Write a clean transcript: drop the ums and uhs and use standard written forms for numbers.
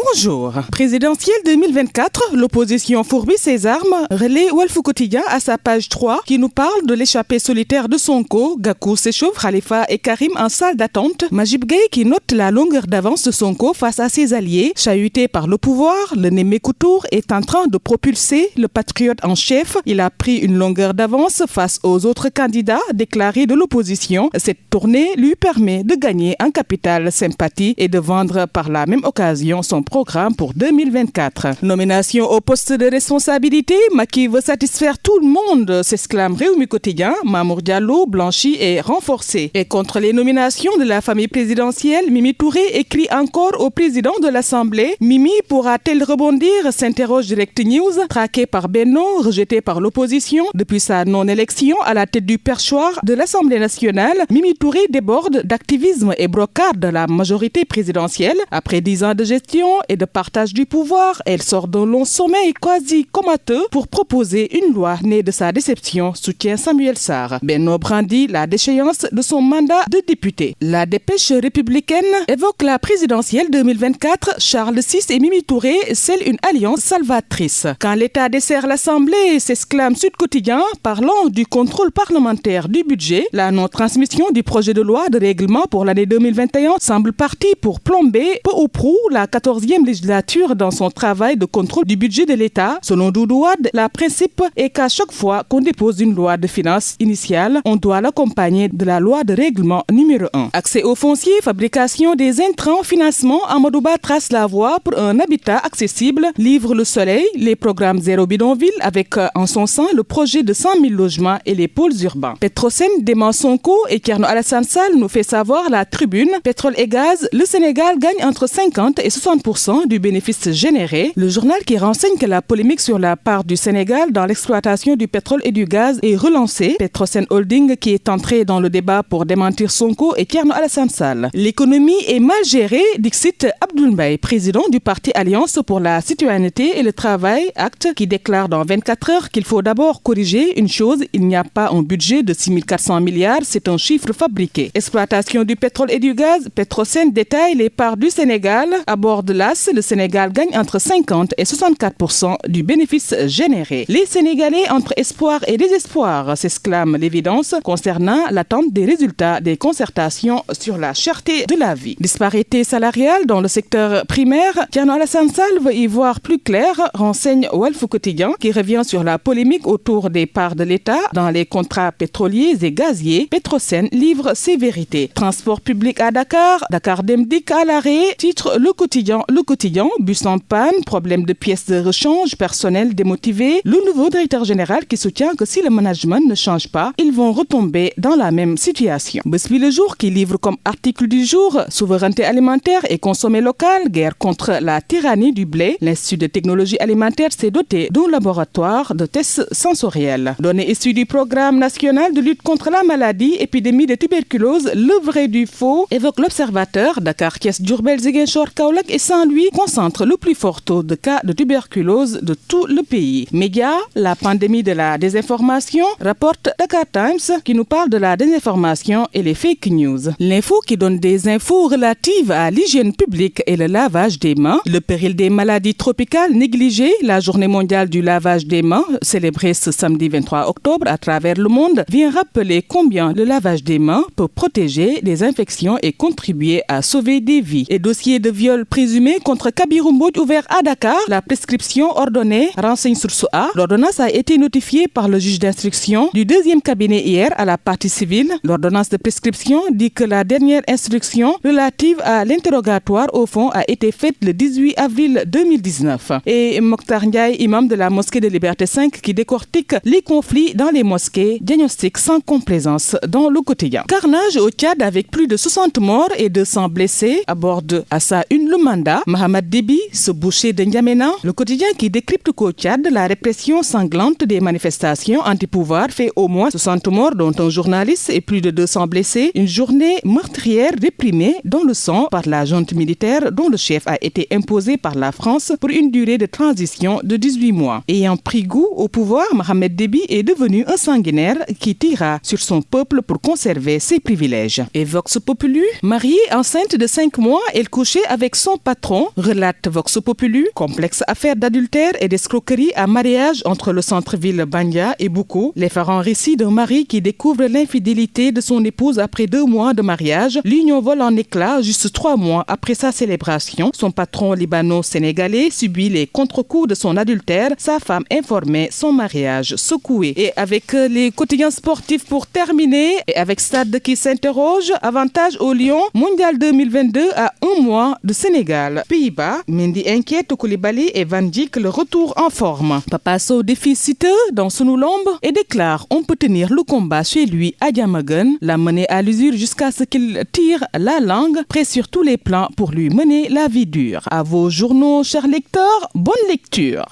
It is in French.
Bonjour. Présidentielle 2024, l'opposition fourbit ses armes, relaie Walf Quotidien à sa page 3 qui nous parle de l'échappée solitaire de Sonko. Gakou s'échauffe, Khalifa et Karim en salle d'attente. Majib Gueye qui note la longueur d'avance de Sonko face à ses alliés. Chahuté par le pouvoir, le Némékou Tour est en train de propulser le patriote en chef. Il a pris une longueur d'avance face aux autres candidats déclarés de l'opposition. Cette tournée lui permet de gagner un capital sympathie et de vendre par la même occasion son programme pour 2024. Nomination au poste de responsabilité, Macky veut satisfaire tout le monde, s'exclame Réumi Quotidien. Mamour Diallo blanchi et renforcé. Et contre les nominations de la famille présidentielle, Mimi Touré écrit encore au président de l'Assemblée. Mimi pourra-t-elle rebondir, s'interroge Direct News. Traqué par Benno, rejeté par l'opposition depuis sa non-élection à la tête du perchoir de l'Assemblée nationale, Mimi Touré déborde d'activisme et brocarde la majorité présidentielle. Après 10 ans de gestion et de partage du pouvoir, elle sort d'un long sommeil quasi comateux pour proposer une loi née de sa déception, soutient Samuel Sarr. Benno brandit la déchéance de son mandat de député. La dépêche républicaine évoque la présidentielle 2024. Charles VI et Mimi Touré scellent une alliance salvatrice. Quand l'État dessert l'Assemblée, s'exclame Sud Quotidien, parlant du contrôle parlementaire du budget. La non-transmission du projet de loi de règlement pour l'année 2021 semble partie pour plomber peu ou prou la 14e législature dans son travail de contrôle du budget de l'État. Selon Doudou Wade, le principe est qu'à chaque fois qu'on dépose une loi de finances initiale, on doit l'accompagner de la loi de règlement numéro 1. Accès au foncier, fabrication des intrants, financement, Amadouba trace la voie pour un habitat accessible, livre Le Soleil, les programmes Zéro Bidonville avec en son sein le projet de 100 000 logements et les pôles urbains. Petrosen dément Sonko et Thierno Alassane Sall nous fait savoir la tribune. Pétrole et gaz, le Sénégal gagne entre 50 et 60% du bénéfice généré. Le journal qui renseigne que la polémique sur la part du Sénégal dans l'exploitation du pétrole et du gaz est relancée. Petrosen Holding qui est entré dans le débat pour démentir Sonko et Thierno Alassane Sall. L'économie est mal gérée, dixit Abdoul Mbaye, président du parti Alliance pour la citoyenneté et le travail, Acte, qui déclare dans 24 heures qu'il faut d'abord corriger une chose, il n'y a pas un budget de 6 400 milliards, c'est un chiffre fabriqué. Exploitation du pétrole et du gaz, Petrosen détaille les parts du Sénégal. À bord de l'AS, le Sénégal gagne entre 50 et 64% du bénéfice généré. Les Sénégalais entre espoir et désespoir, s'exclame l'évidence concernant l'attente des résultats des concertations sur la cherté de la vie. Disparité salariale dans le secteur primaire, Thierno Alassane Sall veut y voir plus clair, renseigne Walf Quotidien qui revient sur la polémique autour des parts de l'État dans les contrats pétroliers et gaziers. Petrosen livre ses vérités. Transport public à Dakar, Dakar Demdik à l'arrêt, titre Le Quotidien, bus en panne, problème de pièces de rechange, personnel démotivé. Le nouveau directeur général qui soutient que si le management ne change pas, ils vont retomber dans la même situation. Besbi Le Jour qui livre comme article du jour souveraineté alimentaire et consommé local, guerre contre la tyrannie du blé. L'Institut de technologie alimentaire s'est doté d'un laboratoire de tests sensoriels. Données issues du programme national de lutte contre la maladie, épidémie de tuberculose, le vrai du faux, évoque l'Observateur. Dakar, Thiès, Diourbel, Ziguinchor, Kaolack et Saint-Louis concentrent le plus fort taux de cas de tuberculose de tout le pays. Médias, la pandémie de la désinformation, rapporte Dakar Times qui nous parle de la désinformation et les fake news. L'info qui donne des infos relatives à l'hygiène publique et le lavage des mains. Le péril des maladies tropicales négligées, la journée mondiale du lavage des mains, célébrée ce samedi 23 octobre à travers le monde, vient rappeler combien le lavage des mains peut protéger des infections et contribuer à sauver des vies. Et dossier de viol présumé contre Kabirou Mbodj ouvert à Dakar, la prescription ordonnée renseigne Source A. L'ordonnance a été notifiée par le juge d'instruction du deuxième cabinet hier à la partie civile. L'ordonnance de prescription dit que la dernière instruction relative à l'interrogatoire au fond a été faite le 18 avril 2019. Et Mokhtar Ndiaye, imam de la mosquée de Liberté 5 qui décortique les conflits dans les mosquées, diagnostic sans complaisance dans Le Quotidien. Carnage au Tchad avec plus de 60 morts et 200 blessés, aborde à sa une le mandat. Mohamed Déby, ce boucher de N'Djamena. Le Quotidien qui décrypte qu'au Tchad, la répression sanglante des manifestations anti-pouvoir fait au moins 60 morts, dont un journaliste et plus de 200 blessés. Une journée meurtrière réprimée dans le sang par la junte militaire dont le chef a été imposé par la France pour une durée de transition de 18 mois. Ayant pris goût au pouvoir, Mohamed Déby est devenu un sanguinaire qui tira sur son peuple pour conserver ses privilèges. Et Vox Populi, mariée enceinte de 5 mois, elle couchait avec son patron Gabon, relate Vox Populi. Complexe affaire d'adultère et d'escroquerie à mariage entre le centre-ville Bandia et Boukou. L'effarant récit d'un mari qui découvre l'infidélité de son épouse après 2 mois de mariage. L'union vole en éclats juste 3 mois après sa célébration. Son patron libano-sénégalais subit les contre-coups de son adultère. Sa femme informée, son mariage secoué. Et avec les quotidiens sportifs pour terminer, et avec Stade qui s'interroge, avantage au Lion, mondial 2022 à 1 mois de Sénégal. Pays-Bas, Mendy inquiète Koulibaly et Van Dijk le retour en forme. Papa Sow défie Siteu dans Sunu Lamb et déclare on peut tenir le combat chez lui à Diamaguène, la mener à l'usure jusqu'à ce qu'il tire la langue, prêt sur tous les plans pour lui mener la vie dure. À vos journaux, chers lecteurs, bonne lecture.